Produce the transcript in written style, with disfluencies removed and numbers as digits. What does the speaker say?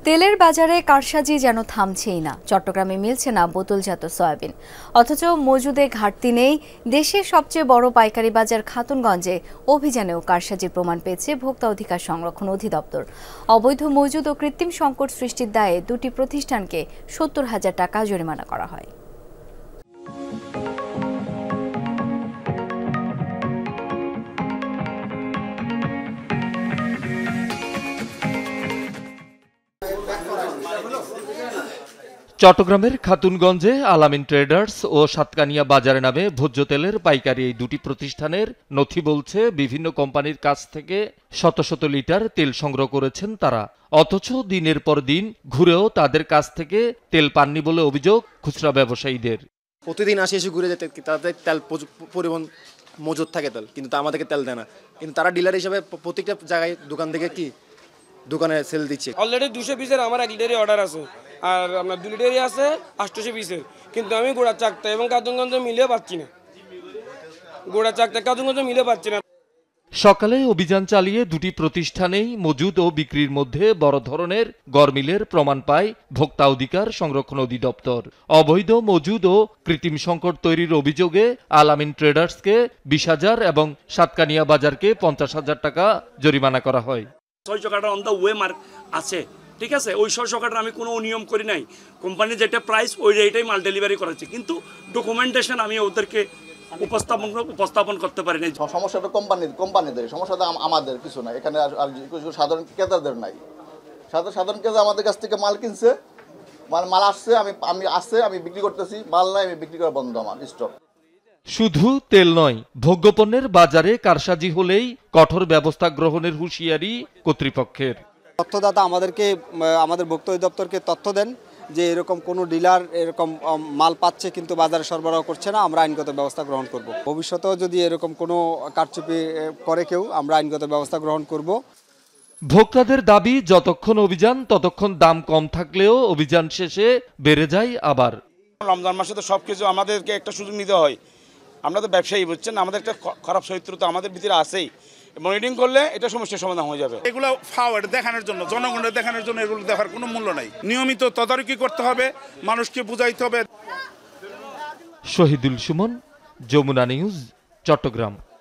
তেলের বাজারে কারসাজি যেন থামছেই না। চট্টগ্রামে মিলছে না বোতলজাত সয়াবিন, অথচ মজুদে ঘাটতি নেই। দেশের সবচেয়ে বড় পাইকারি বাজার খাতুনগঞ্জে অভিযানেও কারসাজির প্রমাণ পেয়েছে ভোক্তা অধিকার সংরক্ষণ অধিদপ্তর। অবৈধ মজুদ ও কৃত্রিম সংকট সৃষ্টির দায়ে দুটি প্রতিষ্ঠানকে ৭০,০০০ টাকা জরিমানা করা হয়। চট্টগ্রামের খাতুনগঞ্জে আলামিন ট্রেডার্স ও সাতকানিয়া বাজারে নামে ভোজ্য তেলের পাইকারি এই দুটি প্রতিষ্ঠানের নথি বলছে বিভিন্ন কোম্পানির কাছ থেকে শত শত লিটার তেল সংগ্রহ করেছেন তারা, অথচ দিনের পর দিন ঘুরেও তাদের কাছ থেকে তেল পাননি বলে অভিযোগ খুচরা ব্যবসায়ীদের। প্রতিদিন আসে এসে ঘুরে যেতে তাদের তেল পরিবহন মজুদ থাকে তেল, কিন্তু আমাদেরকে তেল দেয় না। কিন্তু তারা ডিলার হিসেবে প্রত্যেকটা জায়গায় দোকান থেকে দোকানে সেল দিচ্ছে। অলরেডি 200 পিসের আমার 1 লিটারই অর্ডার আছে, আর আপনার 2 লিটারই আছে 800 পিসের, কিন্তু আমি গোড়াচাকতা এবং খাতুনগঞ্জে মিলিয়ে পাচ্ছি না। গোড়াচাকতা খাতুনগঞ্জে মিলিয়ে পাচ্ছি না। সকালে অভিযান চালিয়ে দুটি প্রতিষ্ঠানেই মজুদ ও বিক্রির মধ্যে বড় ধরনের গরমিলের প্রমাণ পায় ভোক্তা অধিকার সংরক্ষণ অধিদপ্তর। অবৈধ মজুদ ও কৃত্রিম সংকট তৈরির অভিযোগে আলামিন ট্রেডার্সকে 20,000 এবং সাতকানিয়া বাজারকে 50,000 টাকা জরিমানা করা হয়। 600 টাকা অন দ্য ওয়ে মার্ক আছে, ঠিক আছে। ওই 600 টাকা আমি কোনো অনিয়ম করি নাই। কোম্পানি যেটা প্রাইস ওই রেটেই মাল ডেলিভারি করেছে, কিন্তু ডকুমেন্টেশন আমি ওদেরকে উপস্থাপন করতে পারি নাই। সমস্যাটা কোম্পানিদের, সমস্যাটা আমাদের কিছু নাই এখানে। আর সাধারণ ক্রেতাদের নাই। সাধারণ ক্রেতা আমাদের কাছ থেকে মাল কিনছে, মাল আসছে, আমি বিক্রি করতেছি, মাল নাই, আমি বিক্রি করা বন্ধ আমার স্টক। শুধু তেল নয়, ভোগ্যপণ্যের বাজারে কারসাজি হলেই কঠোর ব্যবস্থা গ্রহণের হুঁশিয়ারি কর্তৃপক্ষের। তথ্যদাতা আমাদের ভোক্তা অধিদপ্তরকে তথ্য দেন যে এরকম কোনো ডিলার এরকম মাল পাচ্ছে কিন্তু বাজারে সরবরাহ করছে না, আমরা আইনগত ব্যবস্থা গ্রহণ করব। ভবিষ্যতেও যদি এরকম কোনো কারচুপি করে কেউ, আমরা আইনগত ব্যবস্থা গ্রহণ করব। ভোক্তাদের দাবি, যতক্ষণ অভিযান ততক্ষণ দাম কম থাকলেও অভিযান শেষে বেড়ে যায় আবার। রমজান মাসে তো সবকিছু আমাদেরকে একটা সুযোগ নিতে হয়। আমরা তো ব্যবসায়ী, বুঝছেন, আমাদের একটা খারাপ চরিত্র তো আমাদের ভিতরে আছেই। মনিটরিং করলে এটা সমস্যার সমাধান হয়ে যাবে। এগুলো ফাওয়ার্ড দেখানোর জন্য, জনগণের দেখানোর জন্য এগুলো দেখার কোনো মূল্য নাই। নিয়মিত তদারকি করতে হবে, মানুষকে বুঝাইতে হবে। শহীদুল সুমন, যমুনা নিউজ, চট্টগ্রাম।